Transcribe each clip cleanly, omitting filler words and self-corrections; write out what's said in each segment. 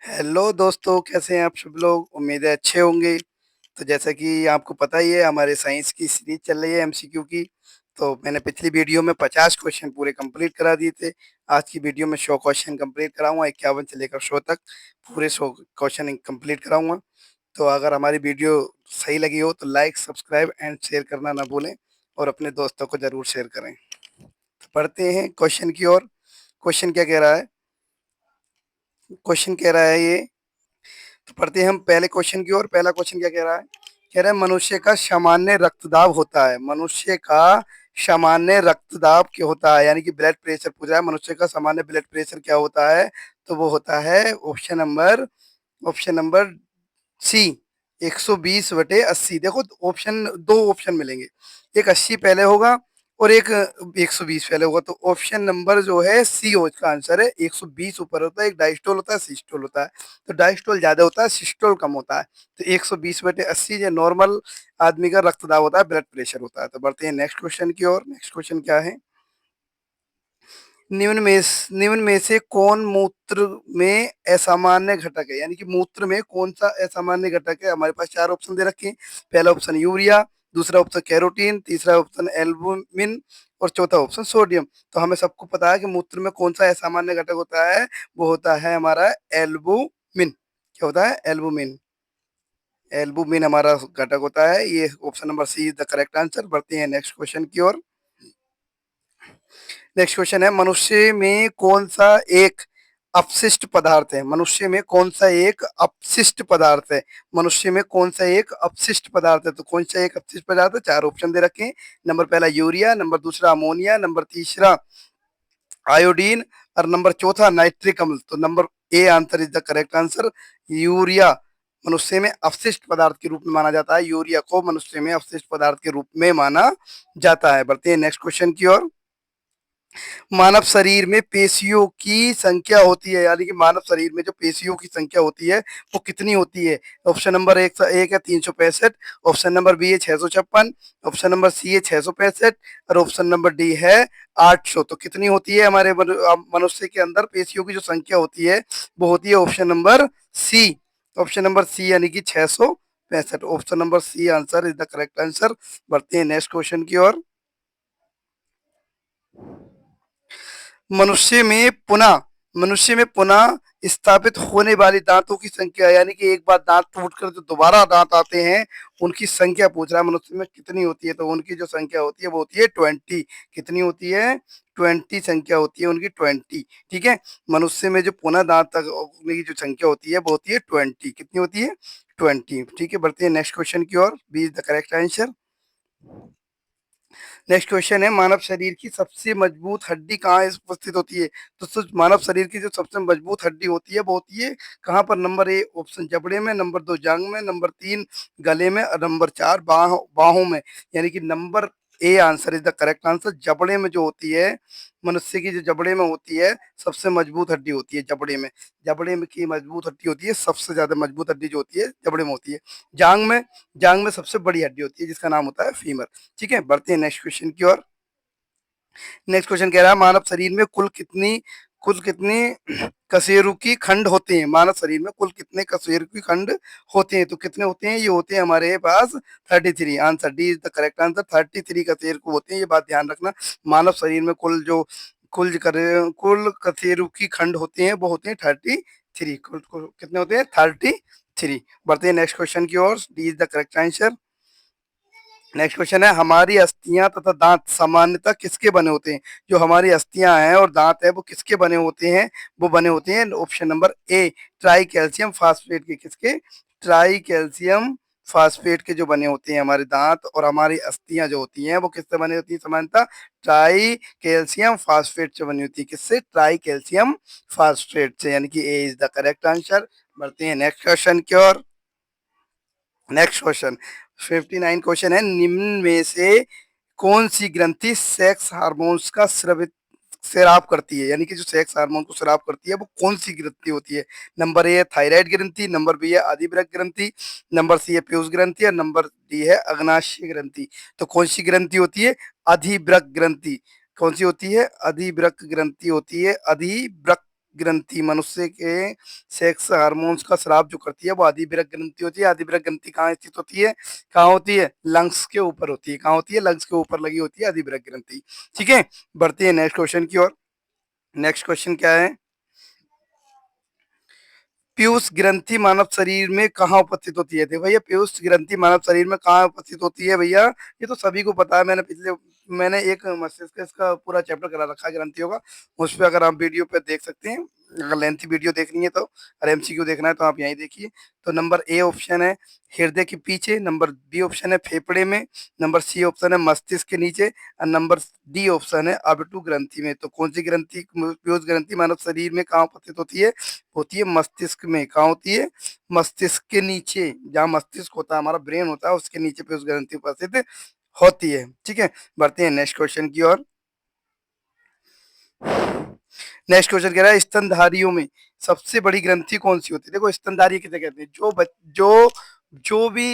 Hello दोस्तों, कैसे हैं आप सब लोग? उम्मीद है अच्छे होंगे। तो जैसा कि आपको पता ही है, हमारे साइंस की सीरीज चल रही है एमसीक्यू की। तो मैंने पिछली वीडियो में 50 क्वेश्चन पूरे कंप्लीट करा दिए थे। आज की वीडियो में 100 क्वेश्चन कंप्लीट कराऊंगा, 51 से लेकर 100 तक पूरे 100 क्वेश्चन कंप्लीट कराऊंगा। तो अगर हमारी वीडियो सही लगी हो तो लाइक, सब्सक्राइब एंड शेयर करना ना भूलें, और अपने दोस्तों को जरूर शेयर करें। तो पढ़ते हैं क्वेश्चन की ओर। क्वेश्चन क्या कह रहा है? क्वेश्चन कह रहा है ये, तो पढ़ते हैं हम पहले क्वेश्चन की ओर। पहला क्वेश्चन क्या कह रहा है? कह रहा है मनुष्य का सामान्य रक्तदाब होता है। मनुष्य का सामान्य रक्तदाब क्या होता है, यानी कि ब्लड प्रेशर पूछ रहा है। मनुष्य का सामान्य ब्लड प्रेशर क्या होता है? तो वो होता है ऑप्शन नंबर सी, 120/80। देखो, ऑप्शन दो ऑप्शन मिलेंगे, एक 80 पहले होगा और एक 120 पहले होगा। तो ऑप्शन नंबर जो है सी हो इसका आंसर है। 120 ऊपर होता है, एक डायस्टोल होता है, सिस्टोल होता है। तो डायस्टोल ज्यादा होता है, सिस्टोल कम होता है। तो 120/80 जो नॉर्मल आदमी का रक्तदाब होता है, ब्लड प्रेशर होता है। तो बढ़ते हैं नेक्स्ट क्वेश्चन की ओर। नेक्स्ट क्वेश्चन क्या है? निम्न में से कौन मूत्र में असामान्य घटक है, यानी कि मूत्र में कौन सा असामान्य घटक है? हमारे पास चार ऑप्शन दे रखे हैं। पहला ऑप्शन यूरिया, दूसरा ऑप्शन कैरोटीन, तीसरा ऑप्शन एल्बुमिन और चौथा ऑप्शन सोडियम। तो हमें सबको पता है कि मूत्र में कौन सा असामान्य घटक होता है। वो होता है हमारा एल्बुमिन। क्या होता है? एल्बुमिन। एल्बुमिन हमारा घटक होता है। ये option number C is the correct answer. बढ़ते हैं नेक्स्ट क्वेश्चन की ओर। नेक्स्ट क्वेश्चन है, मनुष्य में कौन सा एक अपशिष्ट पदार्थ है? मनुष्य में कौन सा एक अपशिष्ट पदार्थ है? मनुष्य में कौन सा एक अपशिष्ट पदार्थ है? तो कौन सा एक अपशिष्ट पदार्थ है? चार ऑप्शन दे रखे हैं। नंबर पहला यूरिया, नंबर दूसरा अमोनिया, नंबर तीसरा आयोडीन और नंबर चौथा नाइट्रिक अम्ल। तो number A answer is the correct answer. Urea मनुष्य में अपशिष्ट पदार्थ के रूप में माना जाता है। यूरिया को मनुष्य में अपशिष्ट पदार्थ के रूप में माना जाता है। बढ़ते हैं नेक्स्ट क्वेश्चन की ओर। मानव शरीर में पेशियों की संख्या होती है, यानी कि मानव शरीर में जो पेशियों की संख्या होती है वो कितनी होती है? ऑप्शन नंबर एक है 365, ऑप्शन नंबर बी है 656, ऑप्शन नंबर सी है 665 और ऑप्शन नंबर डी है 800। तो कितनी होती है हमारे मनुष्य के अंदर पेशियों की जो संख्या होती है? वो होती है option number C. Option number C यानी कि 665। Option number C answer is the correct answer. बढ़ते हैं नेक्स्ट क्वेश्चन की ओर। मनुष्य में पुनः मनुष्य में पुनः स्थापित होने वाली दांतों की संख्या, यानी कि एक बार दांत टूटकर जो दोबारा दांत आते हैं उनकी संख्या पूछ रहा है, मनुष्य में कितनी होती है? तो उनकी जो संख्या होती है वो होती है 20। कितनी होती है? 20 संख्या होती है उनकी, 20। ठीक है, मनुष्य में जो पुनः दांत तक की जो संख्या होती है वो होती है 20। कितनी होती है? 20। ठीक है, बढ़ते हैं नेक्स्ट क्वेश्चन की ओर। B is the correct answer. Next question है, मानव शरीर की सबसे मजबूत हड्डी कहाँ उपस्थित होती है? तो मानव शरीर की जो सबसे मजबूत हड्डी होती है वो होती है कहाँ पर? नंबर ए ऑप्शन जबड़े में, नंबर दो जांग में, नंबर तीन गले में और नंबर चार बाहों में। यानी कि number A answer is the correct answer. जबड़े में जो होती है, मनुष्य की जो जबड़े में होती है सबसे मजबूत हड्डी होती है जबड़े में। जबड़े में की मजबूत हड्डी होती है, सबसे ज्यादा मजबूत हड्डी जो होती है जबड़े में होती है। जांग में सबसे बड़ी हड्डी होती है जिसका नाम होता है फीमर। ठीक है, बढ़ते हैं नेक्स्ट क्वेश्चन की ओर। नेक्स्ट क्वेश्चन कह रहा है, मानव शरीर में कुल कितनी कशेरुकी खंड होते हैं? मानव शरीर में कुल कितने कशेरुकी खंड होते हैं? तो कितने होते हैं? ये होते हैं हमारे पास 33। Answer D is the correct answer. 33 कशेरुकी होते हैं, ये बात ध्यान रखना। मानव शरीर में कुल कशेरुकी खंड होते हैं वो होते हैं 33। कितने होते हैं? 33। बढ़ते हैं नेक्स्ट क्वेश्चन की ओर। D is the correct answer. Next question है, हमारी अस्थियां तथा दांत सामान्यतः किसके बने होते हैं? जो हमारी अस्थियां हैं और दांत है वो किसके बने होते हैं? वो बने होते हैं option number A, try calcium phosphate के। किसके? ट्राई कैल्शियम फास्फेट के जो बने होते हैं हमारे दांत और हमारी अस्थियां जो होती हैं वो किससे बनी होती है? सामान्यतः ट्राई कैल्शियम फास्फेट से बनी होती है। किससे? ट्राई कैल्शियम फास्फेट से, यानी कि ए इज द करेक्ट आंसर। बढ़ते हैं नेक्स्ट क्वेश्चन की ओर। नेक्स्ट क्वेश्चन 59 क्वेश्चन है, निम्न में से कौन सी ग्रंथि सेक्स हार्मोन्स का स्राव करती है? यानी कि जो सेक्स हार्मोन को स्राव करती है वो कौन सी ग्रंथि होती है? नंबर ए है थायराइड ग्रंथि, नंबर बी है अधिवृक्क ग्रंथि, नंबर सी है पीयूष ग्रंथि और नंबर डी है अग्नाशय ग्रंथि। तो कौन सी ग्रंथि होती है? अधिवृक्क ग्रंथि। कौन सी होती है? अधिवृक्क ग्रंथि होती है। अधिवृक्क ग्रंथि मनुष्य के सेक्स हार्मोन्स का स्राव जो करती है वो आदिविरक ग्रंथि होती है। आदिविरक ग्रंथि कहाँ स्थित होती है, कहाँ होती है, लंग्स के ऊपर होती है। कहाँ होती है, लंग्स के ऊपर लगी होती है आदिविरक ग्रंथि। ठीक है, बढ़ते हैं नेक्स्ट क्वेश्चन की ओर। नेक्स्ट क्वेश्चन क्या है, पीयूष ग्रंथि मानव शरीर में कहाँ उपस्थित होती है। देखो भैया, पीयूष ग्रंथि मानव शरीर में कहाँ उपस्थित होती है भैया, ये तो सभी को पता है। मैंने एक मस्तिष्क इसका पूरा चैप्टर करा रखा है ग्रंथियों का, उस पर अगर आप वीडियो पे देख सकते हैं। अगर लेंथी वीडियो देखनी है तो, और एमसीक्यू देखना है तो आप यहीं देखिए। तो नंबर ए ऑप्शन है हृदय के पीछे, नंबर बी ऑप्शन है फेफड़े में, नंबर सी ऑप्शन है मस्तिष्क के नीचे, और नंबर डी ऑप्शन है अबटू ग्रंथि में। तो कौन सी ग्रंथि, पीयूष ग्रंथि मानव शरीर में कहाँ उपस्थित होती है मस्तिष्क में। कहाँ होती है, मस्तिष्क के नीचे, जहाँ मस्तिष्क होता है, हमारा ब्रेन होता है, उसके नीचे पे उस ग्रंथि उपस्थित होती है। ठीक है, बढ़ते हैं नेक्स्ट क्वेश्चन की ओर। नेक्स्ट क्वेश्चन कह रहा है स्तनधारियों में सबसे बड़ी ग्रंथि कौन सी होती है। देखो, स्तनधारी किसे कहते हैं, जो भी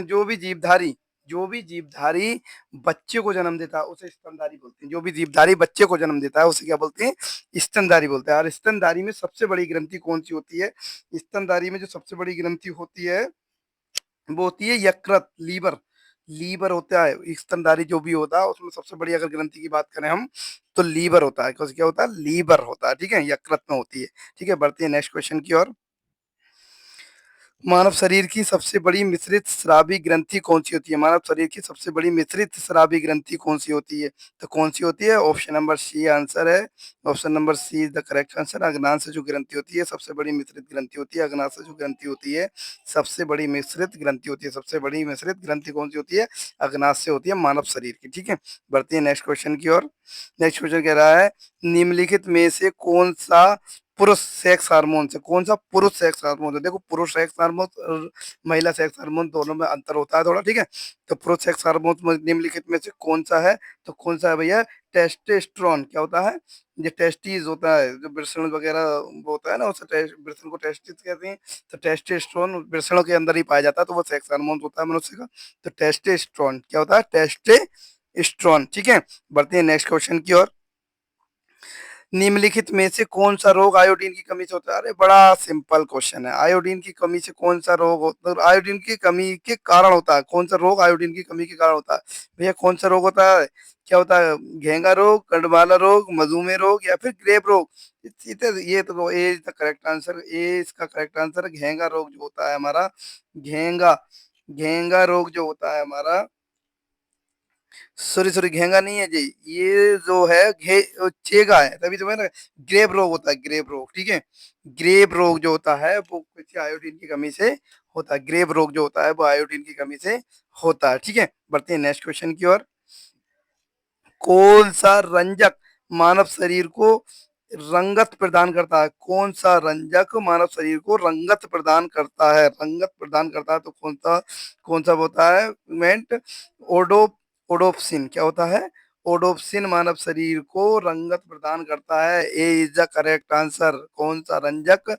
जो भी जीवधारी जो भी जीवधारी बच्चे को जन्म देता है उसे स्तनधारी बोलते हैं। जो भी जीवधारी बच्चे को जन्म देता है उसे क्या बोलते हैं, स्तनधारी बोलते हैं। और स्तनधारी में सबसे बड़ी ग्रंथि कौन सी होती है, स्तनधारी में जो सबसे बड़ी ग्रंथि होती है वो होती है यकृत, लीवर। लीवर होता है स्तनधारी जो भी होता है उसमें सबसे बड़ी अगर ग्रंथि की बात करें हम, तो लीवर होता है। क्या होता है, लीवर होता है। ठीक है, यकृत में होती है। ठीक है, बढ़ते हैं नेक्स्ट क्वेश्चन की ओर। मानव शरीर की सबसे बड़ी मिश्रित स्रावी ग्रंथि कौन सी होती है। मानव शरीर की सबसे बड़ी मिश्रित स्रावी ग्रंथि कौन सी होती है, तो कौन सी होती है, ऑप्शन नंबर सी आंसर है। Option number C is the correct answer. अग्नाशय से जो ग्रंथि होती है सबसे बड़ी मिश्रित ग्रंथि होती है। अग्नाशय से जो ग्रंथि होती है सबसे बड़ी मिश्रित ग्रंथि होती है। सबसे बड़ी मिश्रित ग्रंथि कौन सी होती है, अग्नाशय होती है मानव शरीर की। ठीक है, बढ़ते हैं नेक्स्ट क्वेश्चन की ओर। नेक्स्ट क्वेश्चन कह रहा है निम्नलिखित में से कौन सा पुरुष सेक्स हार्मोन से, कौन सा पुरुष सेक्स हार्मोन है। देखो, पुरुष सेक्स हार्मोन और महिला सेक्स हार्मोन दोनों में अंतर होता है थोड़ा। ठीक है, तो पुरुष सेक्स हार्मोन निम्नलिखित में से कौन सा है, तो कौन सा है भैया, टेस्टोस्टेरोन। क्या होता है, जो टेस्टीज होता है, जो वृषण वगैरह वो होता है ना, उसे वृषण को टेस्टिस कहते हैं। तो टेस्टोस्टेरोन वृषणों के अंदर ही पाया जाता है, तो वो सेक्स हार्मोन होता है मनुष्य का। तो टेस्टोस्टेरोन क्या होता है, टेस्टोस्टेरोन। ठीक है, बढ़ते हैं नेक्स्ट क्वेश्चन की ओर। निम्नलिखित में से कौन सा रोग आयोडीन की कमी से होता है। अरे बड़ा सिंपल क्वेश्चन है, आयोडीन की कमी से कौन सा रोग होता है, आयोडीन की कमी के कारण होता है, कौन सा रोग आयोडीन की कमी के कारण होता है। भैया, कौन सा रोग होता है, क्या होता है, घेंगा रोग, कंडमाला रोग, मधुमेह रोग, या फिर ग्रेव रोग। ये तो ए इज द करेक्ट आंसर। ए इसका करेक्ट आंसर है घेंगा रोग जो होता है हमारा, घेंगा घेंगा रोग जो होता है हमारा, सॉरी सॉरी, घेंगा नहीं है जी, ये जो है चेगा है, तभी तो मैंने, ग्रेव रोग होता है, ग्रेव रोग। ठीक है, ग्रेव रोग जो होता है वो किसी आयोडीन की कमी से होता है। ग्रेव रोग जो होता है वो आयोडीन की कमी से होता है। ठीक है, बढ़ते हैं नेक्स्ट क्वेश्चन की ओर। कौन सा रंजक मानव शरीर को रंगत प्रदान करता है। कौन सा रंजक मानव शरीर को रंगत प्रदान करता है, रंगत प्रदान करता है, तो कौन सा होता है, पिगमेंट, ओडो ओडोप्सिन। क्या होता है, ओडोप्सिन मानव शरीर को रंगत प्रदान करता है। ए इज द करेक्ट आंसर। कौन सा रंजक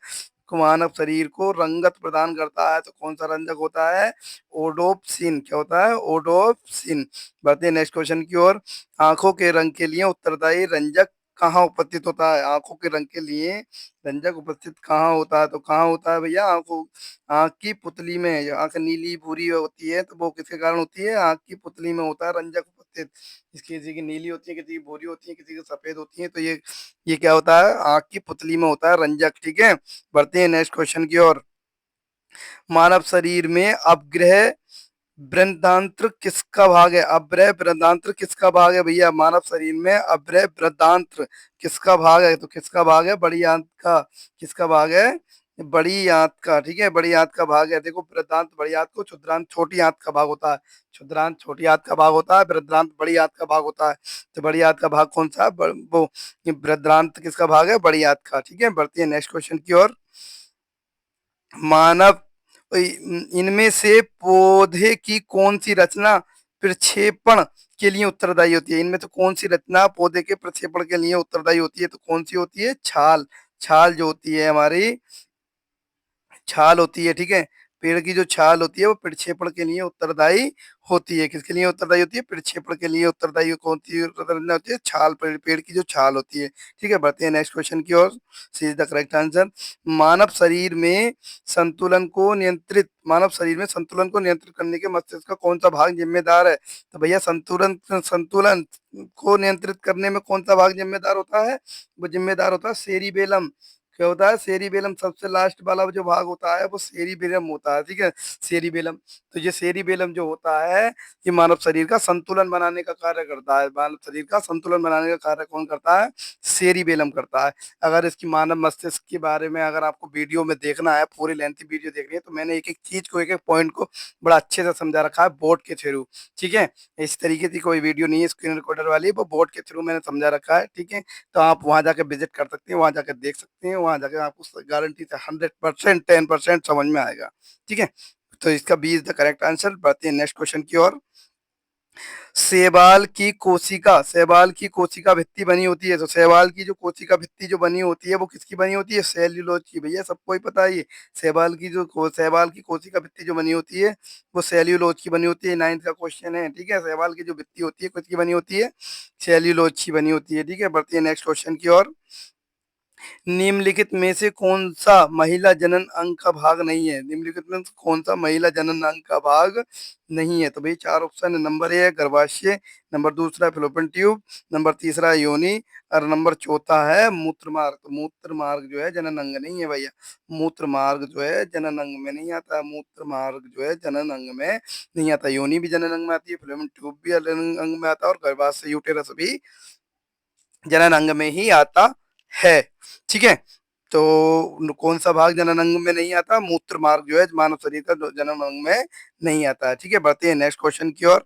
मानव शरीर को रंगत प्रदान करता है, तो कौन सा रंजक होता है, ओडोप्सिन। क्या होता है, ओडोप्सिन। बढ़ते हैं नेक्स्ट क्वेश्चन की ओर। आंखों के रंग के लिए उत्तरदायी रंजक कहाँ उपस्थित होता है। आंखों के रंग के लिए रंजक उपस्थित कहाँ होता है, तो कहाँ होता है भैया, आंख की पुतली में। आंख नीली भूरी होती है तो वो किसके कारण होती है, आंख की पुतली में होता है रंजक उपस्थित। किसी की नीली होती है, किसी की भूरी होती है, किसी की सफेद होती है, तो ये क्या होता है, आंख की पुतली में होता है रंजक। ठीक है, बढ़ते हैं नेक्स्ट क्वेश्चन की ओर। मानव शरीर में अपग्रह बृहदांत्र किसका भाग है। अपग्रह बृहदांत्र किसका भाग है भैया, मानव शरीर में अपग्रह बृहदांत्र किसका भाग है, तो किसका भाग है, बड़ी आंत का। किसका भाग है, बड़ी आंत का। ठीक है, बड़ी आंत का भाग है। देखो, बृहदांत बड़ी आंत को, क्षुद्रांत छोटी आंत का भाग होता है। क्षुद्रांत छोटी आंत का भाग होता है, बृहदांत बड़ी आंत का भाग होता है। तो बड़ी आंत का भाग कौन सा है, वो बृहदांत किसका भाग है, बड़ी आंत का। ठीक है, बढ़ती है नेक्स्ट क्वेश्चन की ओर। मानव इनमें से पौधे की कौन सी रचना प्रक्षेपण के लिए उत्तरदायी होती है। इनमें से कौन सी रचना पौधे के प्रक्षेपण के लिए उत्तरदायी होती है, तो कौन सी होती है, छाल। छाल जो होती है हमारी, छाल होती है। ठीक है, पेड़ की जो छाल होती है वो प्रक्षेपण के लिए उत्तरदायी होती है। किसके लिए उत्तरदायी होती है? प्रक्षेपण के लिए उत्तरदायी कौन सी उत्तरदायी होती है? छाल, पेड़ की जो छाल होती है। ठीक है, बढ़ते हैं नेक्स्ट क्वेश्चन की ओर। सी इज द करेक्ट आंसर। मानव शरीर में संतुलन को नियंत्रित करने के मस्तिष्क का कौन सा भाग जिम्मेदार है? तो भैया संतुलन संतुलन को नियंत्रित करने में कौन सा भाग जिम्मेदार होता है? वो जिम्मेदार होता है सेरिबेलम। क्या होता है? सेरिबेलम, सबसे लास्ट वाला जो भाग होता है वो सेरिबेलम होता है। ठीक है, सेरिबेलम। तो ये सेरिबेलम जो होता है ये मानव शरीर का संतुलन बनाने का कार्य करता है। मानव शरीर का संतुलन बनाने का कार्य कौन करता है? सेरिबेलम करता है। अगर इसकी मानव मस्तिष्क के बारे में अगर आपको वीडियो में देखना है, पूरी लेंथी वीडियो देखनी है, तो मैंने एक एक चीज को, एक एक पॉइंट को बड़ा अच्छे से समझा रखा है बोर्ड के थ्रू। ठीक है, इस तरीके की कोई वीडियो नहीं है स्क्रीन रिकॉर्डर वाली, वो बोर्ड के थ्रू मैंने समझा रखा है। ठीक है, तो आप वहां जाकर विजिट कर सकते हैं, वहां जाकर देख सकते हैं, वहां जाकर आपको गारंटी से 100% 10% समझ में आएगा। ठीक है, तो इसका B is the correct answer. बढ़ते हैं नेक्स्ट क्वेश्चन की ओर। शैवाल की कोशिका भित्ति बनी होती है। तो शैवाल की जो कोशिका भित्ति जो बनी होती है वो किसकी बनी होती है? सेल्यूलोज की। भैया सबको ही पता है ये। शैवाल की कोशिका भित्ति जो बनी होती है वो सेल्यूलोज की बनी होती है। 9th का क्वेश्चन है। ठीक है, शैवाल की जो भित्ति होती है किसकी बनी होती है? सेल्यूलोज की बनी होती है। ठीक है, बढ़ती है नेक्स्ट क्वेश्चन की ओर। निम्नलिखित में से कौन सा महिला जनन अंग का भाग नहीं है? निम्नलिखित में से कौन सा महिला जनन अंग का भाग नहीं है? तो भाई 4 ऑप्शन है। नंबर ए है गर्भाशय, नंबर दूसरा है फिलोपियन ट्यूब, नंबर तीसरा है योनि, और नंबर चौथा है मूत्र मार्ग। तो मूत्र मार्ग जो है जनन अंग नहीं है भैया। मूत्र मार्ग जो है जनन अंग में नहीं आता। मूत्र मार्ग जो है जनन अंग में नहीं आता। योनि भी जनन अंग में आती है, फिलोपियन ट्यूब भी जनन अंग में आता है, और गर्भाशय यूटेरस भी जनन अंग में ही आता है। ठीक है, तो कौन सा भाग जनन अंग में नहीं आता? मूत्र मार्ग जो है मानव शरीर का जनन अंग में नहीं आता है। ठीक है, बढ़ते हैं नेक्स्ट क्वेश्चन की ओर।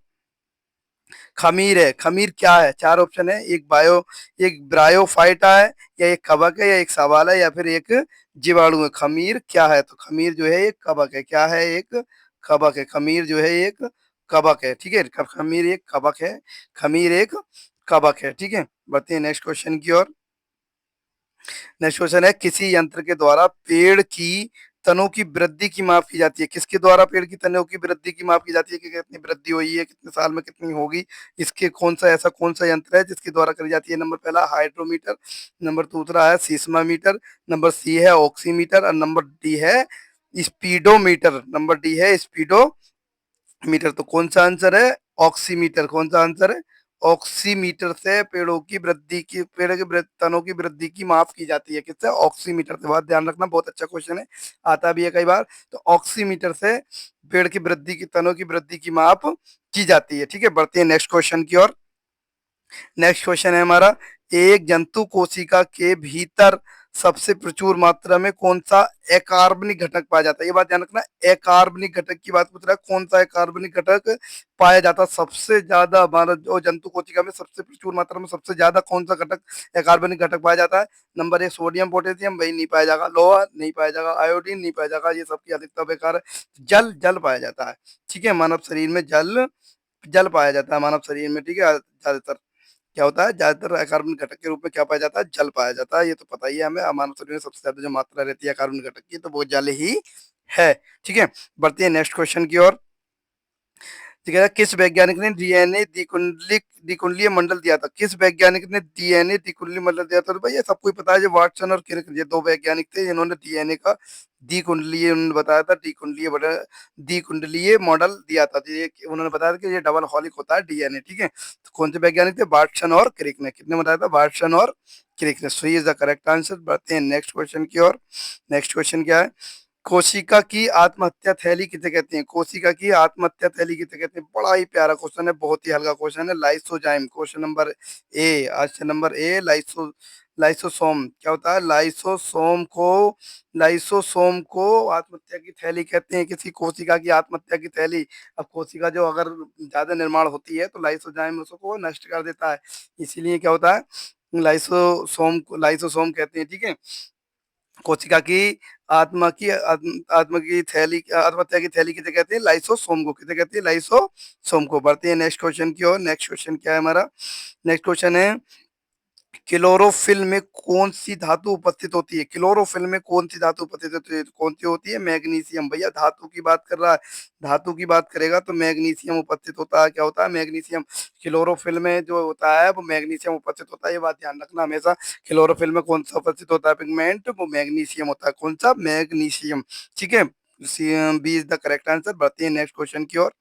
खमीर है। खमीर क्या है? 4 ऑप्शन है। एक ब्रायोफाइटा है, या एक कवक है, या एक सवाल है, या फिर एक जीवाणु है। खमीर क्या है? तो खमीर जो है एक कवक है। क्या है? एक कवक है। खमीर जो है एक कवक है। ठीक है, खमीर एक कवक है। खमीर एक कवक है। ठीक है, बढ़ते हैं नेक्स्ट क्वेश्चन की ओर। नेक्स्ट क्वेश्चन है, किसी यंत्र के द्वारा पेड़ की तनों की वृद्धि की माप की जाती है। किसके द्वारा पेड़ की तनों की वृद्धि की माप की जाती है कि कितनी वृद्धि हुई है, कितने साल में कितनी होगी? इसके कौन सा यंत्र है जिसके द्वारा करी जाती है? नंबर पहला हाइड्रोमीटर, नंबर दूसरा है सीस्मामीटर, नंबर सी है ऑक्सीमीटर, और नंबर डी है स्पीडोमीटर। नंबर डी है स्पीडो मीटर। तो कौन सा आंसर है? ऑक्सीमीटर। कौन सा आंसर है? ऑक्सीमीटर से पेड़ के तनों की वृद्धि की माप की जाती है। किससे? ऑक्सीमीटर से। बहुत ध्यान रखना, बहुत अच्छा क्वेश्चन है, आता भी है कई बार। तो ऑक्सीमीटर से पेड़ की वृद्धि की तनों की वृद्धि की माप की जाती है। ठीक है, बढ़ते हैं नेक्स्ट क्वेश्चन की ओर। नेक्स्ट क्वेश्चन है हमारा, एक जंतु कोशिका के भीतर सबसे प्रचुर मात्रा में कौन सा अकार्बनिक घटक पाया जाता है? ये बात ध्यान रखना, अकार्बनिक घटक की बात पूछ रहा है। कौन सा अकार्बनिक घटक पाया जाता है सबसे ज्यादा? हमारा जो जंतु कोशिका में सबसे प्रचुर मात्रा में सबसे ज्यादा कौन सा घटक, अकार्बनिक घटक पाया जाता है? नंबर 1 सोडियम पोटेशियम, भाई नहीं पाया जाएगा। लोहा नहीं पाया जाएगा। आयोडीन नहीं पाया जाएगा। ये सबकी अधिकता बेकार है। जल जल पाया जाता है। ठीक है, मानव शरीर में जल जल पाया जाता है मानव शरीर में। ठीक है, ज्यादातर क्या होता है? ज्यादातर कार्बन घटक के रूप में क्या पाया जाता है? जल पाया जाता है। ये तो पता ही है हमें। मानव शरीर में सबसे ज्यादा जो मात्रा रहती है कार्बन घटक की, तो वो जल ही है। ठीक है, बढ़ते हैं नेक्स्ट क्वेश्चन की ओर। ठीक है, किस वैज्ञानिक ने डीएनए द्विकुंडलीय मंडल दिया था? किस वैज्ञानिक ने डीएनए द्विकुंडलीय मंडल दिया था? तो भाई ये सबको ही पता है, जो वाटसन और क्रिक, ये 2 वैज्ञानिक थे जिन्होंने डीएनए का द्विकुंडलीय, उन्होंने बताया था द्विकुंडलीय मॉडल दिया था। तो ये उन्होंने बताया था कि ये डबल हेलिक्स होता है डीएनए। ठीक है, तो कौन से वैज्ञानिक थे? वाटसन और क्रिक ने। कितने बताया था? वाटसन और क्रिक ने। So is the correct answer. बढ़ते हैं नेक्स्ट क्वेश्चन की ओर। नेक्स्ट क्वेश्चन क्या है? कोशिका की आत्महत्या थैली किसे कहते हैं? कोशिका की आत्महत्या थैली किसे कहते हैं? बड़ा ही प्यारा क्वेश्चन है, बहुत ही हल्का क्वेश्चन है। Lysozyme. Question number A, option number A, lysosome. क्या होता है? लाइसोसोम को आत्महत्या की थैली कहते हैं, किसी कोशिका की आत्महत्या की थैली। अब कोशिका जो अगर ज्यादा निर्माण होती है तो लाइसोजाइम उसको नष्ट कर देता है, इसीलिए क्या होता है? लाइसोसोम कहते हैं। ठीक है, कोशिका की आत्महत्या की थैली किसे कहते हैं? लाइसोसोम को। किसे कहते हैं? लाइसोसोम को। बढ़ते हैं नेक्स्ट क्वेश्चन की ओर। नेक्स्ट क्वेश्चन क्या है हमारा? नेक्स्ट क्वेश्चन है, क्लोरोफिल में कौन सी धातु उपस्थित होती है? क्लोरोफिल में कौन सी धातु उपस्थित होती है? कौन सी होती है? मैग्नीशियम। भैया धातु की बात कर रहा है, धातु की बात करेगा तो मैग्नीशियम उपस्थित होता है। क्या होता है? मैग्नीशियम। क्लोरोफिल में जो होता है वो मैग्नीशियम उपस्थित होता है, ये बात ध्यान रखना हमेशा। क्लोरोफिल में कौन सा उपस्थित होता है पिगमेंट? वो मैग्नीशियम होता है। कौन सा? मैग्नीशियम। ठीक है, B is the correct answer. बढ़ते हैं नेक्स्ट क्वेश्चन की ओर।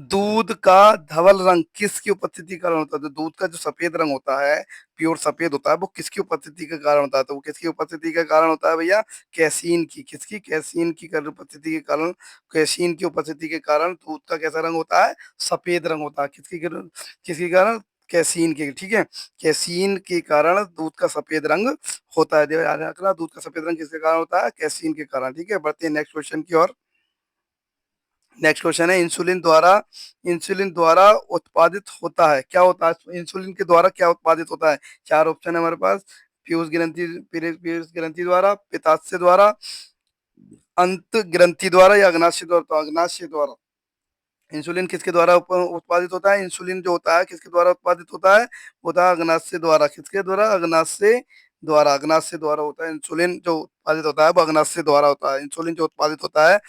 दूध का धवल रंग किसकी उपस्थिति के कारण होता है? तो दूध का जो सफेद रंग होता है, प्योर सफेद होता है, वो किसकी उपस्थिति के कारण होता है? तो वो किसकी उपस्थिति के कारण होता है भैया? कैसीन की। किसकी? कैसीन की उपस्थिति के कारण। कैसीन की उपस्थिति के कारण दूध का कैसा रंग होता है? सफेद रंग होता है। किसके कारण? कैसीन के। ठीक है, कैसीन के कारण दूध का सफेद रंग होता है। याद रखना, दूध का सफेद रंग किसके कारण होता है? कैसीन के कारण। ठीक है, बढ़ते हैं नेक्स्ट क्वेश्चन की ओर। नेक्स्ट क्वेश्चन है, इंसुलिन द्वारा उत्पादित होता है, क्या होता है? इंसुलिन के द्वारा क्या उत्पादित होता है? चार ऑप्शन है हमारे पास। पीयूष ग्रंथि द्वारा, पित्ताशय द्वारा, अंत ग्रंथि द्वारा या अग्नाशय द्वारा। तो अग्नाशय द्वारा। इंसुलिन किसके द्वारा उत्पादित होता है? इंसुलिन जो होता है किसके द्वारा उत्पादित होता है? होता है अग्नाशय द्वारा। किसके द्वारा? अग्नाशय द्वारा। अग्नाशय द्वारा होता है इंसुलिन जो उत्पादित होता है, वो अग्नाशय द्वारा होता है। इंसुलिन जो उत्पादित होता है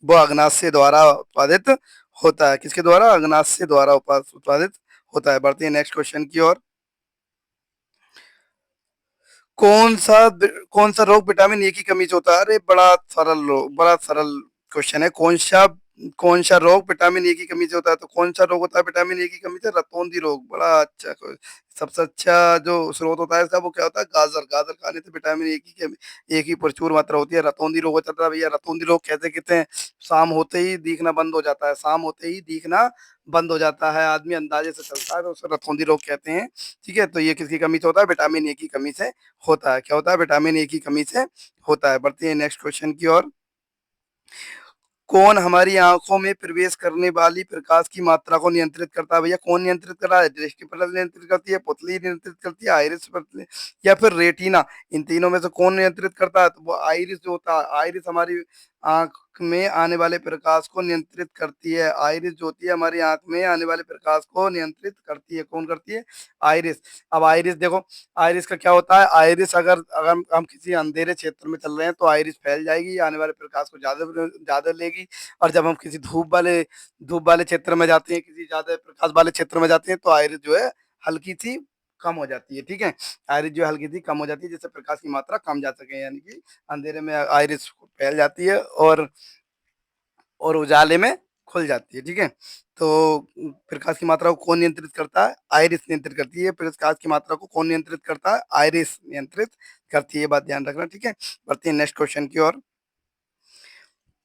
वो अग्नाशय द्वारा उत्पादित होता है। किसके द्वारा? अग्नाशय द्वारा उत्पादित होता है। बढ़ते हैं नेक्स्ट क्वेश्चन की ओर। कौन सा रोग विटामिन ए की कमी से होता है? अरे बड़ा सरल क्वेश्चन है। कौन सा रोग विटामिन ए की कमी से होता है? तो कौन सा रोग होता है विटामिन ए की कमी से? रतौंधी रोग। बड़ा अच्छा सबसे अच्छा जो स्रोत होता है इसका, वो क्या होता है? गाजर। गाजर खाने से विटामिन ए की प्रचुर मात्रा होती है। रतौंधी रोग होता है भैया। रतौंधी रोग कैसे कहते हैं? शाम होते ही दिखना बंद हो जाता है। शाम होते ही दिखना बंद हो जाता है, आदमी अंदाजे से चलता है, तो उसे रतौंधी रोग कहते हैं। ठीक है, तो ये किसकी कमी से होता है? विटामिन ए की कमी से होता है। क्या होता है? विटामिन ए की कमी से होता है। बढ़ते हैं नेक्स्ट क्वेश्चन की ओर। कौन हमारी आंखों में प्रवेश करने वाली प्रकाश की मात्रा को नियंत्रित करता है? भैया कौन नियंत्रित कर रहा है? दृष्टि पटल नियंत्रित करती है, पुतली नियंत्रित करती है, आइरिस पटल या फिर रेटिना। इन तीनों में से कौन नियंत्रित करता है? तो वो आइरिस जो होता है, आइरिस हमारी आंख में आने वाले प्रकाश को नियंत्रित करती है। आइरिस जो होती है हमारी आंख में आने वाले प्रकाश को नियंत्रित करती है। कौन करती है? आइरिस। अब आइरिस देखो, आइरिस का क्या होता है? आइरिस अगर अगर हम किसी अंधेरे क्षेत्र में चल रहे हैं तो आइरिस फैल जाएगी, आने वाले प्रकाश को ज्यादा ज्यादा लेगी। और जब हम किसी धूप वाले क्षेत्र में जाते हैं, किसी ज्यादा प्रकाश वाले क्षेत्र में जाते हैं, तो आइरिस जो है हल्की सी कम हो जाती है। ठीक है, आइरिस जो है हल्की सी कम हो जाती है, जिससे प्रकाश की मात्रा कम जा सके, यानी कि अंधेरे में आइरिस फैल जाती है और उजाले में खुल जाती है। ठीक है, तो प्रकाश की मात्रा को कौन नियंत्रित करता है? आइरिस नियंत्रित करती है। प्रकाश की मात्रा को कौन नियंत्रित करता है? आइरिस नियंत्रित करती है। ये बात ध्यान रखना। ठीक है, बढ़ते हैं नेक्स्ट क्वेश्चन की ओर।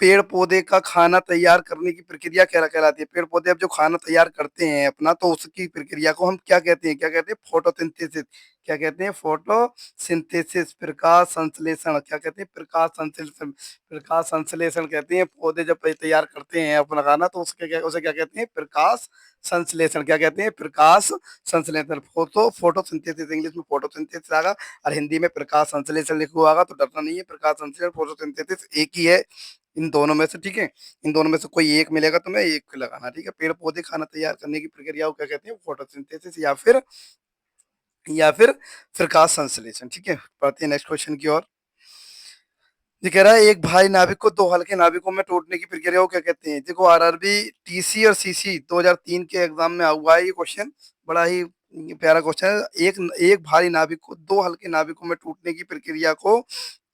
पेड़ पौधे का खाना तैयार करने की प्रक्रिया क्या कहलाती है? पेड़ पौधे अब जो खाना तैयार करते हैं अपना, तो उसकी प्रक्रिया को हम क्या कहते हैं? क्या कहते हैं? फोटोसिंथेसिस। क्या कहते हैं? फोटोसिंथेसिस। प्रकाश संश्लेषण। क्या कहते हैं? प्रकाश संश्लेषण। प्रकाश संश्लेषण कहते हैं। पौधे जब तैयार करते हैं अपना खाना, तो उसे क्या कहते हैं? प्रकाश संश्लेषण। क्या कहते हैं? प्रकाश संश्लेषण। फोटोसिंथेसिस इंग्लिश में फोटोसिंथेसिस आगा, और हिंदी में प्रकाश संश्लेषण लिखा हुआ आगा, तो डरना नहीं है। प्रकाश संश्लेषण फोटोसिंथेसिस एक ही है इन दोनों में से। ठीक है, इन दोनों में से कोई एक मिलेगा तो मैं एक लगाना। ठीक है, पेड़ पौधे खाना तैयार करने की प्रक्रिया को क्या कहते हैं? फोटोसिंथेसिस या फिर प्रकाश संश्लेषण। ठीक है, बढ़ते हैं नेक्स्ट क्वेश्चन की ओर। ये कह रहा है, एक भारी नाभिक को दो हल्के नाभिकों में टूटने की प्रक्रिया को क्या कहते हैं? देखो, आरआरबी टीसी और सीसी 2003 के एग्जाम में हुआ है ये क्वेश्चन। बड़ा ही प्यारा क्वेश्चन है। एक एक भारी नाभिक को दो हल्के नाभिकों में टूटने की प्रक्रिया को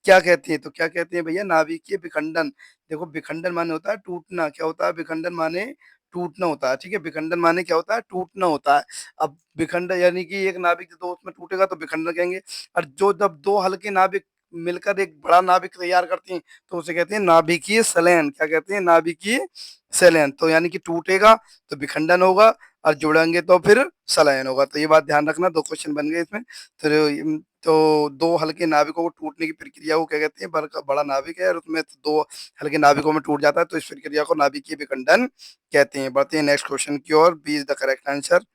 क्या कहते हैं? तो क्या कहते हैं भैया? नाभिकीय विखंडन। देखो, विखंडन माने होता है टूटना। क्या होता है? विखंडन माने टूटना होता है। ठीक है, विखंडन माने क्या होता है? टूटना होता है। अब विखंडन यानी कि एक नाभिक दो उसमें टूटेगा तो विखंडन कहेंगे। और जो जब दो हल्के नाभिक मिलकर एक बड़ा नाभिक तैयार करती हैं, तो उसे कहते हैं नाभिकीय संलयन। क्या कहते हैं? नाभिकीय संलयन। तो यानी कि टूटेगा तो विखंडन होगा, और जुड़ेंगे तो फिर संलयन होगा। तो ये बात ध्यान रखना, दो क्वेश्चन बन गए इसमें। तो दो हल्के नाभिकों को टूटने की प्रक्रिया को क्या कहते हैं? बड़ा नाभिक है और उसमें तो दो हल्के नाभिकों में टूट जाता है, तो इस प्रक्रिया को नाभिकीय विखंडन कहते हैं। बढ़ते हैं नेक्स्ट क्वेश्चन की ओर। B is the correct answer.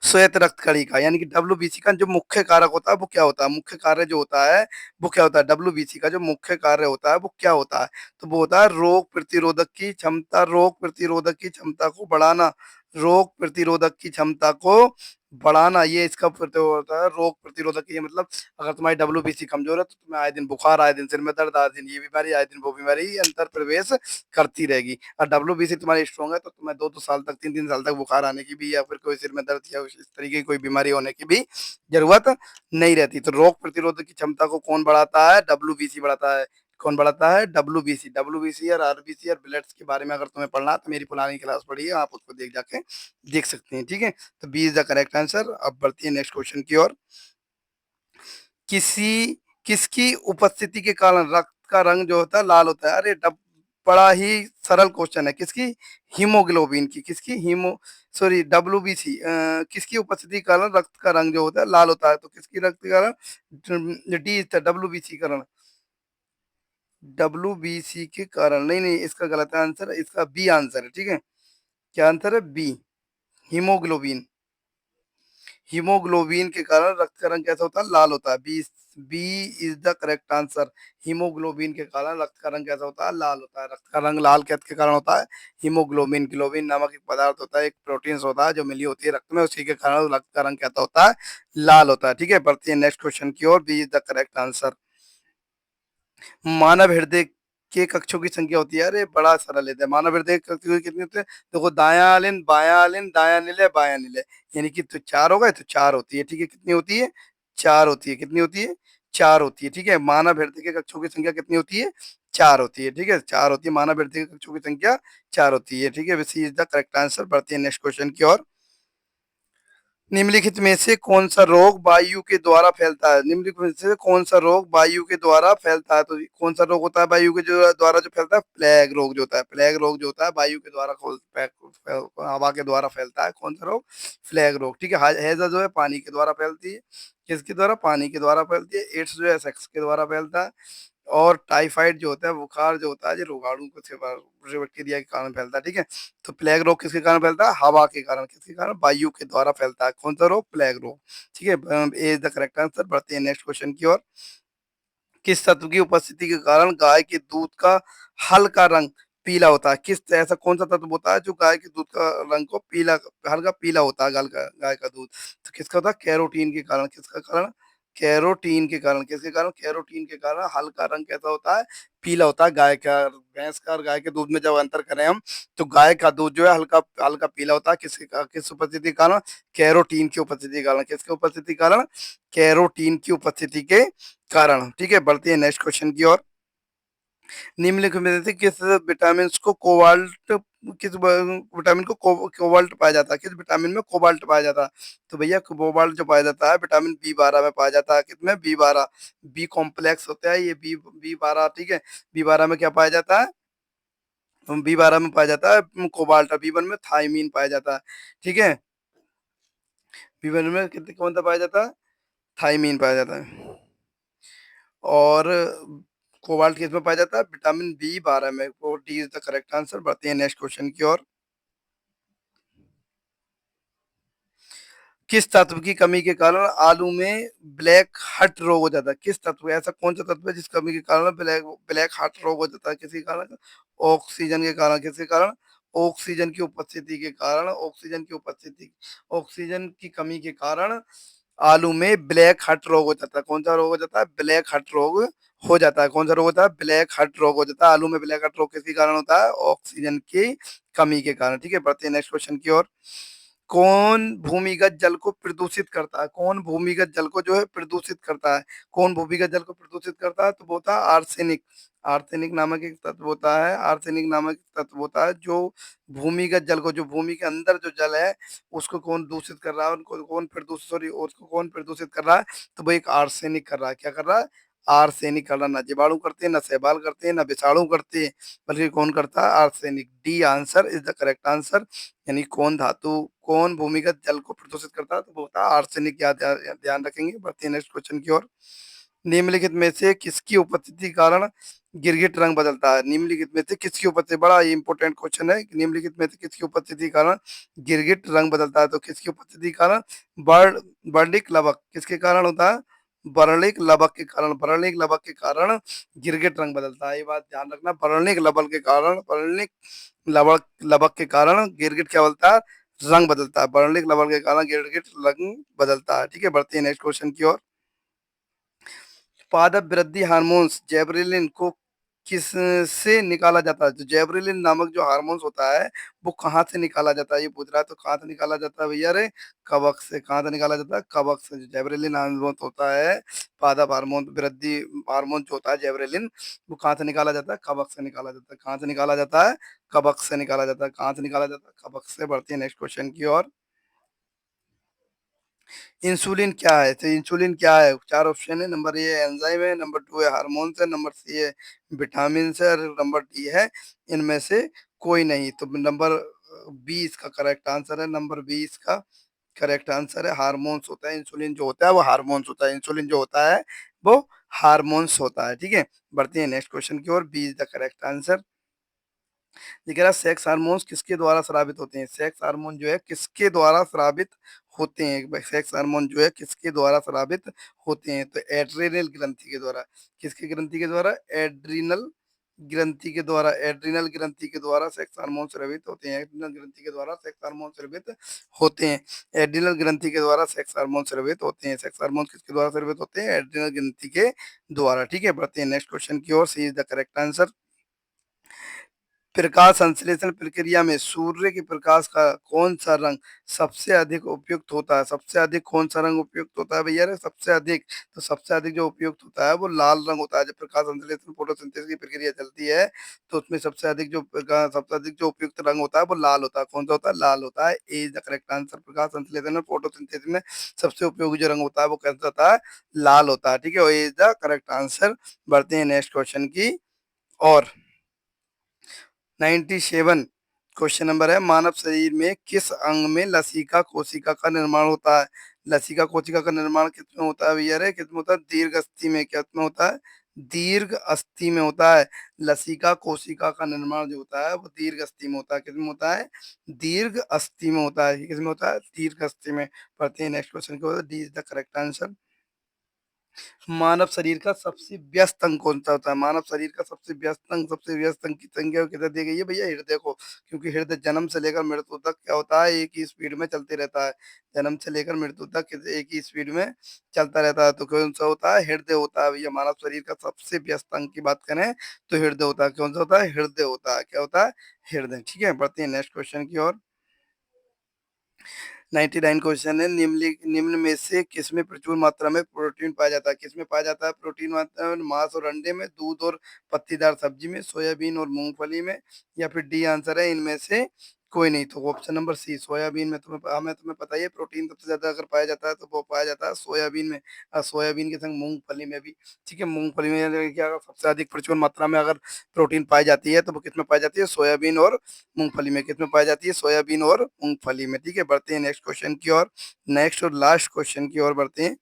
श्वेत रक्त कणिका यानी कि डब्ल्यूबीसी का जो मुख्य कारक होता है वो क्या होता है? मुख्य कार्य जो होता है वो क्या होता है? डब्ल्यूबीसी का जो मुख्य कार्य होता है वो क्या होता है? तो वो होता है रोग प्रतिरोधक की क्षमता। रोग प्रतिरोधक की क्षमता को बढ़ाना। रोग प्रतिरोधक की क्षमता को बढ़ाना ये इसका होता है रोग प्रतिरोधक। ये मतलब अगर तुम्हारी डब्ल्यूबीसी कमजोर है तो तुम्हें आए दिन बुखार, आए दिन सिर में दर्द, आए दिन ये बीमारी, आए दिन वो बीमारी अंतर प्रवेश करती रहेगी। और डब्ल्यूबीसी तुम्हारी स्ट्रॉन्ग है तो तुम्हें 2-2 साल तक, 3-3 साल तक बुखार आने की भी, या फिर कोई सिर में दर्द या इस तरीके की कोई बीमारी होने की भी जरूरत नहीं रहती। तो रोग प्रतिरोधक की क्षमता को कौन बढ़ाता है? डब्ल्यूबीसी बढ़ाता है। कौन बढ़ाता है? डब्ल्यूबीसी। डब्ल्यूबीसी और आरबीसी और ब्लड्स के बारे में अगर तुम्हें पढ़ना है तो मेरी पुरानी क्लास पढ़ी है, आप उसको देख जाके देख सकते हैं। ठीक है, तो B is the correct answer. अब बढ़ती है नेक्स्ट क्वेश्चन की ओर। किसी किसकी उपस्थिति के कारण रक्त का रंग जो होता है लाल होता है? अरे बड़ा ही सरल क्वेश्चन है। किसकी? हीमोग्लोबिन की। किसकी? Haemo sorry WBC. किसकी उपस्थिति के कारण रक्त का रंग जो होता है लाल होता है? तो किसकी रक्त के कारण? डी इज द डब्ल्यूबीसी कारण। डब्ल्यूबीसी के कारण नहीं, नहीं, इसका गलत आंसर है, इसका बी आंसर है। ठीक है, क्या आंसर है? B, haemoglobin. हीमोग्लोबिन के कारण रक्त का रंग कैसा होता है? लाल होता है। B B is the correct answer. Haemoglobin के कारण रक्त का रंग कैसा होता है? लाल होता है। रक्त का रंग लाल किसके कारण होता है? हीमोग्लोबिन। ग्लोबिन नामक एक पदार्थ होता है, एक प्रोटीन होता है जो मिली होती है रक्त में, उसी के कारण रक्त का रंग कैसा होता है? लाल होता है। ठीक है, बढ़ती है नेक्स्ट क्वेश्चन की ओर। B is the correct answer. मानव हृदय के कक्षों की संख्या होती है? अरे बड़ा सरल है। मानव हृदय के कक्षों कितने होते हैं? देखो, दायां लिन, बायां लिन, दायां निलय, बायां निलय, यानी कि तो चार हो गए, तो चार होती है। ठीक है, कितनी होती है? चार होती है। कितनी होती है? चार होती है। ठीक है, मानव हृदय के कक्षों की संख्या कितनी होती है? चार होती है। ठीक है, चार होती है। मानव हृदय के कक्षों की संख्या चार होती है। ठीक है, सी इज द करेक्ट आंसर। बढ़ती है नेक्स्ट क्वेश्चन की ओर। निम्नलिखित में से कौन सा रोग वायु के द्वारा फैलता है? निम्नलिखित में से कौन सा रोग वायु के द्वारा फैलता है? तो कौन सा रोग होता है वायु के द्वारा जो फैलता है? प्लेग रोग जो होता है। प्लेग रोग जो होता है वायु के द्वारा हवा के द्वारा फैलता है। कौन सा रोग? प्लेग रोग। ठीक है, हैजा जो है पानी के द्वारा फैलती है। किसके द्वारा? पानी के द्वारा फैलती है। एड्स जो है सेक्स के द्वारा फैलता है। और टाइफाइड जो होता है, बुखार जो होता है, ये रोगाणु को से बैक्टीरिया के कारण फैलता है। ठीक है, तो प्लेग रोग किसके कारण फैलता है? हवा के कारण। किसके कारण? वायु के द्वारा फैलता है। कौन सा रोग? प्लेग रोग। ठीक है, ए इज द करेक्ट आंसर। बढ़ते हैं नेक्स्ट क्वेश्चन की ओर। किस तत्व की उपस्थिति के कारण गाय के दूध का हल्का रंग पीला होता है? किस ऐसा कौन सा तत्व होता है जो गाय के दूध का रंग को पीला, हल्का पीला होता है? गाय का दूध तो किसका होता है? कैरोटीन के कारण। किसका कारण? कैरोटीन के कारण। किसके कारण? कैरोटीन के कारण हल्का रंग कैसा होता है? पीला होता है। गाय का, भैंस का और गाय के दूध में जब अंतर करें हम, तो गाय का दूध जो है हल्का हल्का पीला होता है। किस उपस्थिति के कारण? कैरोटीन की उपस्थिति के कारण। किसके उपस्थिति के कारण? कैरोटीन की उपस्थिति के कारण। ठीक है, बढ़ती है नेक्स्ट क्वेश्चन की ओर। निम्नलिखित में से किस विटामिन को कोबाल्ट, विटामिन को कोबाल्ट पाया जाता है? किस विटामिन में कोबाल्ट पाया जाता है? तो भैया कोबाल्ट जो पाया जाता है विटामिन बी 12 में पाया जाता है। किसमें? बी 12। बी कॉम्प्लेक्स होता है ये बी 12। ठीक है, बी 12 में क्या पाया जाता है? बी 12 में पाया जाता है कोबाल्ट। बी 1 में थायमीन पाया जाता है। ठीक है, बी 1 में कितने कौन सा पाया जाता है? थायमीन पाया जाता है। और कोबाल्ट किस में पाया जाता है? विटामिन बी 12 में। वो D is the correct answer. बढ़ते हैं नेक्स्ट क्वेश्चन की ओर। किस तत्व की कमी के कारण आलू में ब्लैक हट रोग हो जाता है? किस तत्व, ऐसा कौन सा तत्व है जिस कमी के कारण ब्लैक ब्लैक हट रोग हो जाता है? किसी कारण? ऑक्सीजन के कारण। किसके कारण? ऑक्सीजन की उपस्थिति के कारण। ऑक्सीजन की कमी के कारण आलू में ब्लैक हट रोग हो जाता है। कौन सा रोग हो जाता है? ब्लैक हट रोग हो जाता है। कौन सा रोग होता है? ब्लैक हट रोग हो जाता है। आलू में ब्लैक हट रोग किसके कारण होता है? ऑक्सीजन की कमी के कारण। ठीक है, बढ़ते हैं नेक्स्ट क्वेश्चन की ओर। कौन भूमिगत जल को प्रदूषित करता है? कौन भूमिगत जल को जो है प्रदूषित करता है? कौन भूमिगत जल को प्रदूषित करता है? तो वो होता है आर्सेनिक। आर्सेनिक नामक एक तत्व होता है। आर्सेनिक नामक एक तत्व होता है जो भूमिगत जल को, जो भूमि के अंदर जो जल है उसको कौन दूषित कर रहा है? उनको कौन प्रदूषित, सॉरी, उसको कौन प्रदूषित कर रहा है? तो वो एक आर्सेनिक कर रहा है। क्या कर रहा है? आर्सेनिक कर रहा है। ना जीवाणु करते हैं, ना शैवाल करते हैं, ना विषाणु करते हैं, बल्कि कौन करता है? Arsenic. D answer is the correct answer. यानी कौन धातु, कौन भूमिगत जल को प्रदूषित करता है? तो वो होता है आर्सेनिक। याद ध्यान रखेंगे। बढ़ते हैं नेक्स्ट क्वेश्चन की ओर। निम्नलिखित में से किसकी उपस्थिति के कारण गिरगिट रंग बदलता है? निम्नलिखित में से किसकी उपस्थिति, बड़ा ही इंपॉर्टेंट क्वेश्चन है। निम्नलिखित में से किसकी उपस्थिति के कारण गिरगिट रंग बदलता है? तो किसकी उपस्थिति के कारण? बर्ड वर्णिक लवक। किसके कारण होता है? वर्णिक लवक के कारण। वर्णिक लवक के कारण गिरगिट रंग बदलता है। ये बात ध्यान रखना। वर्णिक लवक के कारण, वर्णिक लवक लवक के कारण गिरगिट क्या बोलता है? रंग बदलता है, वर्णिक लवण के कारण गिरगिट रंग बदलता है। ठीक है, बढ़ते हैं नेक्स्ट क्वेश्चन की ओर। पादप वृद्धि हार्मोन्स जेबरेलिन को किससे निकाला जाता है? तो जेबरेलिन नामक जो हार्मोन्स होता है वो कहाँ से निकाला जाता है, ये पूछ रहा है। तो कहाँ से निकाला जाता है भैया रे? कवक से। कहाँ से निकाला जाता है? कवक से। जो जेबरेलिन हार्मोन होता है, पादप हार्मोन वृद्धि हार्मोन जो होता है जेबरेलिन, वो कहाँ से निकाला जाता है? कवक से निकाला जाता है। कहाँ से निकाला जाता है? कवक से निकाला जाता है। कहाँ से निकाला जाता है? कवक से। बढ़ते हैं नेक्स्ट क्वेश्चन की ओर। इंसुलिन क्या है? तो इंसुलिन क्या है? चार ऑप्शन है। नंबर ए एंजाइम है, नंबर टू है हार्मोन्स है, नंबर सी है विटामिन है, और नंबर डी है इनमें से कोई नहीं। तो नंबर बी इसका करेक्ट आंसर है। नंबर बी इसका करेक्ट आंसर है। हार्मोन्स होता है इंसुलिन जो होता है वो हार्मोन्स होता है। इंसुलिन जो होता है वो हार्मोन्स होता है। ठीक है, बढ़ते हैं नेक्स्ट क्वेश्चन की ओर। B is the correct answer. ये कह रहा सेक्स हार्मोन्स किसके द्वारा स्रावित होते हैं? सेक्स हार्मोन जो है किसके द्वारा स्रावित होते हैं? सेक्स हार्मोन जो है किसके द्वारा स्रावित होते हैं? तो एड्रेनल ग्रंथि के द्वारा। किसकी ग्रंथि के द्वारा? एड्रिनल ग्रंथि के द्वारा। एड्रिनल ग्रंथि के द्वारा सेक्स हार्मोन स्रावित होते हैं। एड्रिनल ग्रंथि के द्वारा सेक्स हार्मोन स्रावित होते हैं। एड्रिनल ग्रंथि के द्वारा सेक्स हार्मोन स्रावित होते हैं। सेक्स हार्मोन किसके द्वारा स्रावित होते हैं? एड्रिनल ग्रंथि के द्वारा। ठीक है, बढ़ते हैं नेक्स्ट क्वेश्चन की ओर। सी इज द करेक्ट आंसर। प्रकाश संश्लेषण प्रक्रिया में सूर्य के प्रकाश का कौन सा रंग सबसे अधिक उपयुक्त होता है? सबसे अधिक कौन सा रंग उपयुक्त होता है भैया रे? सबसे अधिक, तो सबसे अधिक जो उपयुक्त होता है वो लाल रंग होता है। जब प्रकाश संश्लेषण फोटोसिंथेसिस की प्रक्रिया चलती है तो उसमें सबसे अधिक जो सबसे अधिक जो उपयुक्त रंग होता है वो लाल होता है। कौन सा होता है? लाल होता है। ए इज द करेक्ट आंसर। प्रकाश संश्लेषण में फोटोसिंथेसिस में सबसे उपयोगी जो रंग होता है वो कैसा होता है? लाल होता है। ठीक है, ए इज द करेक्ट आंसर। बढ़ते हैं नेक्स्ट क्वेश्चन की और। 97 क्वेश्चन नंबर है, मानव शरीर में किस अंग में लसिका कोशिका का निर्माण होता है? लसिका कोशिका का निर्माण किसमें होता है भैया रे? किसमें होता है? दीर्घ अस्थि में। क्या में होता है? दीर्घ अस्थि में होता है। लसिका कोशिका का निर्माण जो होता है वो दीर्घ अस्थि में होता है। किसमें होता है? दीर्घ अस्थि में होता है। किसमें होता है? दीर्घ अस्थि में। पढ़ते हैं नेक्स्ट क्वेश्चन को। D is the correct answer. मानव शरीर का सबसे व्यस्त अंग कौन सा होता है? मानव शरीर का सबसे व्यस्त अंग, सबसे व्यस्त अंग की संख्या कितना दी गई है भैया? हृदय को। क्योंकि हृदय जन्म से लेकर मृत्यु तक क्या होता है? एक ही स्पीड में चलते रहता है। जन्म से लेकर मृत्यु तक एक ही स्पीड में चलता रहता है। तो कौन सा होता है? हृदय होता है भैया। मानव शरीर का सबसे व्यस्त अंग की बात करें तो हृदय होता है। कौन सा होता है? हृदय होता है। क्या होता है? हृदय। ठीक है, बढ़ते हैं नेक्स्ट क्वेश्चन की ओर। 99 क्वेश्चन है, निम्न में से किसमें प्रचुर मात्रा में प्रोटीन पाया जाता है? किसमें पाया जाता है प्रोटीन मात्रा में? मांस और अंडे में, दूध और पत्तीदार सब्जी में, सोयाबीन और मूंगफली में, या फिर डी आंसर है इनमें से कोई नहीं। तो ऑप्शन नंबर सी सोयाबीन में। तुम्हें पता ही है प्रोटीन सबसे ज्यादा अगर पाया जाता है तो वो पाया जाता है सोयाबीन में। सोयाबीन के संग मूंगफली में भी। ठीक है, मूंगफली में क्या सबसे अधिक प्रचुर मात्रा में अगर प्रोटीन पाई जाती है तो वो किसमें पाई जाती है? सोयाबीन और मूंगफली में। किसमें पाई जाती है? सोयाबीन और मूंगफली में। ठीक है, बढ़ते हैं नेक्स्ट क्वेश्चन की ओर। नेक्स्ट और लास्ट क्वेश्चन की ओर बढ़ते हैं।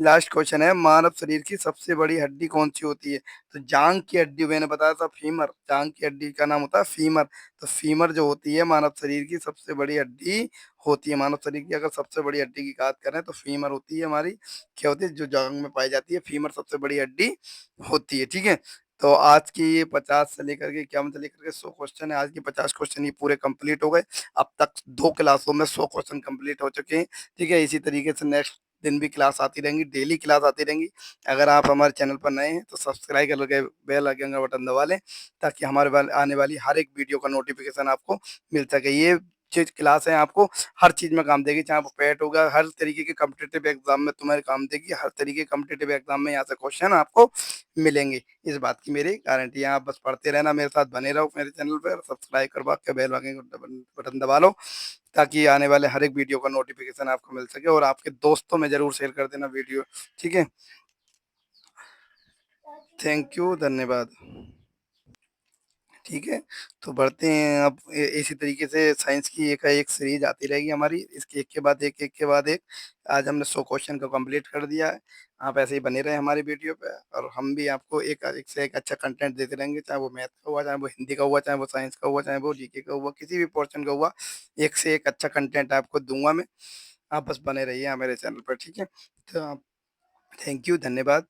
लास्ट क्वेश्चन है, मानव शरीर की सबसे बड़ी हड्डी कौन सी होती है? तो जांग की हड्डी, मैंने बताया था फीमर। जांग की हड्डी का नाम होता है फीमर। तो फीमर जो होती है मानव शरीर की सबसे बड़ी हड्डी होती है। मानव शरीर की अगर सबसे बड़ी हड्डी की बात करें तो फीमर होती है हमारी। क्या होती है? जो जांग में पाई जाती है फीमर सबसे बड़ी हड्डी होती है। ठीक है, तो आज की ये 50 से लेकर के 51 से लेकर के 100 क्वेश्चन है। आज की 50 क्वेश्चन ये पूरे कंप्लीट हो गए। अब तक 2 क्लासों में 100 क्वेश्चन कंप्लीट हो चुके हैं। ठीक है, इसी तरीके से नेक्स्ट दिन भी क्लास आती रहेंगी, डेली क्लास आती रहेंगी। अगर आप हमारे चैनल पर नए हैं तो सब्सक्राइब करके बेल आइकन का बटन दबा लें, ताकि हमारे आने वाली हर एक वीडियो का नोटिफिकेशन आपको मिल सके। ये चीज क्लास है आपको हर चीज में काम देगी, चाहे वो पेट होगा, हर तरीके के कम्पिटेटिव एग्जाम में तुम्हारे काम देगी। हर तरीके के कम्पिटेटिव एग्जाम में यहाँ से क्वेश्चन आपको मिलेंगे, इस बात की मेरी गारंटी है। आप बस पढ़ते रहना, मेरे साथ बने रहो मेरे चैनल पर, सब्सक्राइब करवा के बेल आइकन का बटन दबा लो, ताकि आने वाले हर एक वीडियो का नोटिफिकेशन आपको मिल सके। और आपके दोस्तों में जरूर शेयर कर देना वीडियो। ठीक है, थैंक यू, धन्यवाद। ठीक है, तो बढ़ते हैं अब। इसी तरीके से साइंस की एक सीरीज आती रहेगी हमारी, इसके एक के बाद एक, एक के बाद एक। आज हमने 100 क्वेश्चन को कंप्लीट कर दिया है। आप ऐसे ही बने रहे हमारी वीडियो पे, और हम भी आपको एक से एक अच्छा कंटेंट देते रहेंगे, चाहे वो मैथ का हुआ, चाहे वो हिंदी का हुआ, चाहे वो साइंस का हुआ, चाहे वो जीके का हुआ, किसी भी पोर्शन का हुआ। एक से एक अच्छा कंटेंट आपको दूंगा मैं। आप बस बने रहिए हमारे चैनल पर। ठीक है, तो आप, थैंक यू, धन्यवाद।